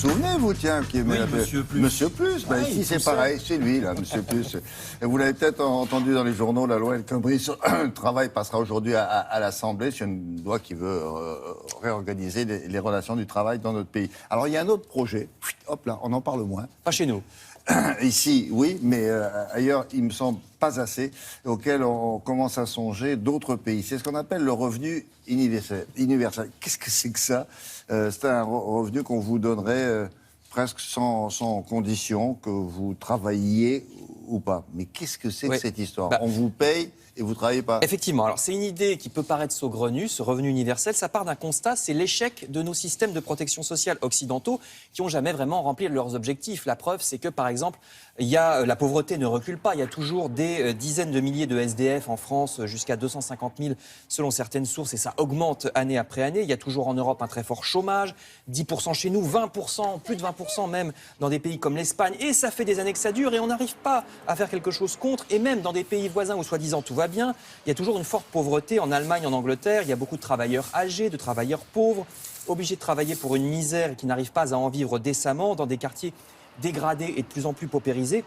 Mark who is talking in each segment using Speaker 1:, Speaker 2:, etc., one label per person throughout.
Speaker 1: souvenez, vous, tiens, qui aimait
Speaker 2: Monsieur Plus.
Speaker 1: Monsieur Plus. Ben, ici, c'est pareil, c'est lui, là, Monsieur Plus. Et vous l'avez peut-être entendu dans les journaux, la loi El Khomri sur le travail passera aujourd'hui à l'Assemblée. C'est une loi qui veut réorganiser les relations du travail dans notre pays. Alors, il y a un autre projet. Hop là, on en parle moins.
Speaker 3: Pas chez nous.
Speaker 1: Ici, oui, mais ailleurs, il me semble pas assez, auquel on commence à songer d'autres pays. C'est ce qu'on appelle le revenu universel. Qu'est-ce que c'est que ça? C'est un revenu qu'on vous donnerait presque sans condition, que vous travailliez ou pas. Mais qu'est-ce que c'est que cette histoire? On vous paye et vous ne travaillez pas.
Speaker 3: Effectivement, alors c'est une idée qui peut paraître saugrenue, ce revenu universel, ça part d'un constat, c'est l'échec de nos systèmes de protection sociale occidentaux qui n'ont jamais vraiment rempli leurs objectifs. La preuve, c'est que par exemple, la pauvreté ne recule pas, il y a toujours des dizaines de milliers de SDF en France, jusqu'à 250 000 selon certaines sources, et ça augmente année après année. Il y a toujours en Europe un très fort chômage, 10% chez nous, 20%, plus de 20% même dans des pays comme l'Espagne, et ça fait des années que ça dure et on n'arrive pas à faire quelque chose contre, et même dans des pays voisins où soi-disant tout va bien, il y a toujours une forte pauvreté en Allemagne, en Angleterre. Il y a beaucoup de travailleurs âgés, de travailleurs pauvres, obligés de travailler pour une misère et qui n'arrivent pas à en vivre décemment dans des quartiers dégradés et de plus en plus paupérisés.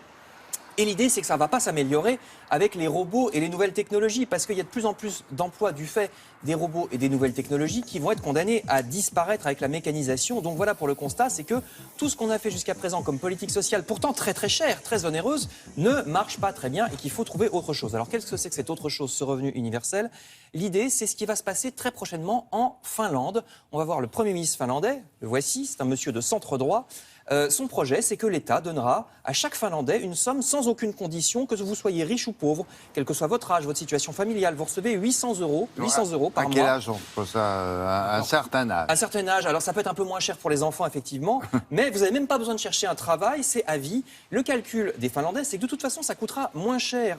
Speaker 3: Et l'idée, c'est que ça ne va pas s'améliorer avec les robots et les nouvelles technologies, parce qu'il y a de plus en plus d'emplois du fait des robots et des nouvelles technologies qui vont être condamnés à disparaître avec la mécanisation. Donc voilà pour le constat, c'est que tout ce qu'on a fait jusqu'à présent comme politique sociale, pourtant très très chère, très onéreuse, ne marche pas très bien et qu'il faut trouver autre chose. Alors qu'est-ce que c'est que cette autre chose, ce revenu universel? L'idée, c'est ce qui va se passer très prochainement en Finlande. On va voir le Premier ministre finlandais, le voici, c'est un monsieur de centre droit. Son projet, c'est que l'État donnera à chaque Finlandais une somme sans aucune condition, que vous soyez riche ou pauvre, quel que soit votre âge, votre situation familiale. Vous recevez 800 euros par mois.
Speaker 1: À quel âge on peut ça? À un certain âge.
Speaker 3: À un certain âge. Alors ça peut être un peu moins cher pour les enfants, effectivement, mais vous n'avez même pas besoin de chercher un travail, c'est à vie. Le calcul des Finlandais, c'est que de toute façon, ça coûtera moins cher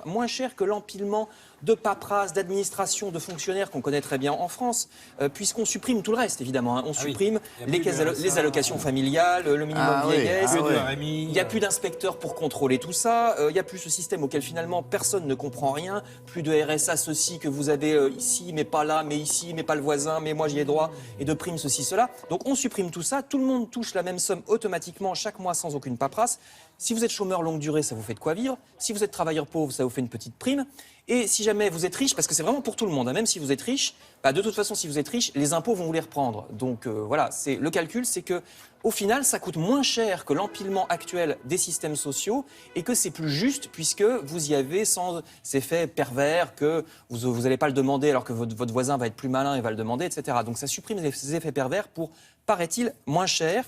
Speaker 3: que l'empilement de paperasse, d'administration, de fonctionnaires qu'on connaît très bien en France, puisqu'on supprime tout le reste, évidemment. Hein. On supprime les allocations familiales, le minimum vieillesse. Il n'y a plus d'inspecteurs pour contrôler tout ça. Il n'y a plus ce système auquel finalement personne ne comprend rien. Plus de RSA, ceci que vous avez ici, mais pas là, mais ici, mais pas le voisin, mais moi j'y ai droit, et de primes, ceci, cela. Donc on supprime tout ça. Tout le monde touche la même somme automatiquement chaque mois sans aucune paperasse. Si vous êtes chômeur longue durée, ça vous fait de quoi vivre. Si vous êtes travailleur pauvre, ça vous fait une petite prime. Et si jamais vous êtes riche, parce que c'est vraiment pour tout le monde, hein, même si vous êtes riche, de toute façon, si vous êtes riche, les impôts vont vous les reprendre. Donc voilà, le calcul, c'est que au final, ça coûte moins cher que l'empilement actuel des systèmes sociaux et que c'est plus juste puisque vous y avez sans effet pervers que vous n'allez pas le demander alors que votre voisin va être plus malin et va le demander, etc. Donc ça supprime ces effets pervers pour, paraît-il, moins cher.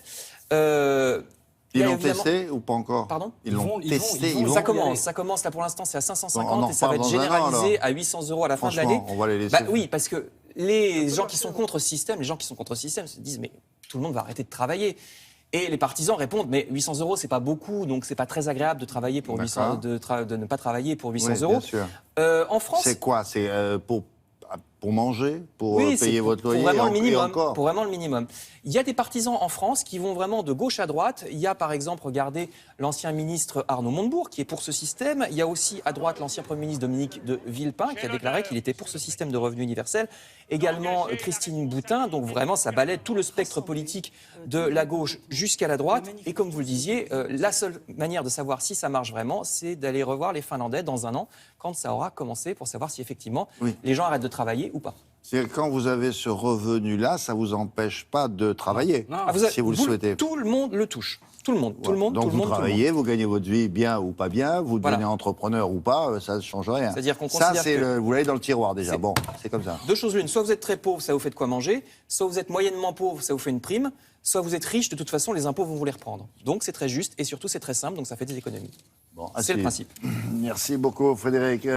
Speaker 1: Ils l'ont testé ou pas encore?
Speaker 3: Pardon?
Speaker 1: Ils l'ont testé.
Speaker 3: Ça commence là pour l'instant, c'est à 550 et ça va être généralisé à 800 euros à la fin de l'année.
Speaker 1: On va les laisser.
Speaker 3: Oui, parce que les gens qui sont contre ce système, se disent mais tout le monde va arrêter de travailler. Et les partisans répondent mais 800 euros c'est pas beaucoup, donc c'est pas très agréable de travailler pour 800, de ne pas travailler pour 800 euros.
Speaker 1: Bien sûr.
Speaker 3: En France,
Speaker 1: c'est quoi? C'est pour manger, pour payer votre loyer,
Speaker 3: pour vraiment le minimum,
Speaker 1: et encore.
Speaker 3: pour vraiment le minimum. Il y a des partisans en France qui vont vraiment de gauche à droite. Il y a par exemple, regardez, l'ancien ministre Arnaud Montebourg qui est pour ce système. Il y a aussi à droite l'ancien Premier ministre Dominique de Villepin qui a déclaré qu'il était pour ce système de revenu universel. Également Christine Boutin. Donc vraiment, ça balaie tout le spectre politique de la gauche jusqu'à la droite. Et comme vous le disiez, la seule manière de savoir si ça marche vraiment, c'est d'aller revoir les Finlandais dans un an, quand ça aura commencé, pour savoir si effectivement les gens arrêtent de travailler ou pas.
Speaker 1: C'est quand vous avez ce revenu-là, ça ne vous empêche pas de travailler, si vous le souhaitez.
Speaker 3: Tout le monde le touche. Tout le monde.
Speaker 1: Donc vous travaillez, vous gagnez votre vie bien ou pas bien, vous devenez entrepreneur ou pas, ça ne change rien.
Speaker 3: C'est-à-dire qu'on considère
Speaker 1: vous l'avez dans le tiroir déjà, bon, c'est comme ça.
Speaker 3: Deux choses l'une, soit vous êtes très pauvre, ça vous fait de quoi manger, soit vous êtes moyennement pauvre, ça vous fait une prime, soit vous êtes riche, de toute façon les impôts vont vous les reprendre. Donc c'est très juste et surtout c'est très simple, donc ça fait des économies.
Speaker 1: Bon,
Speaker 3: c'est le principe.
Speaker 1: Merci beaucoup Frédéric.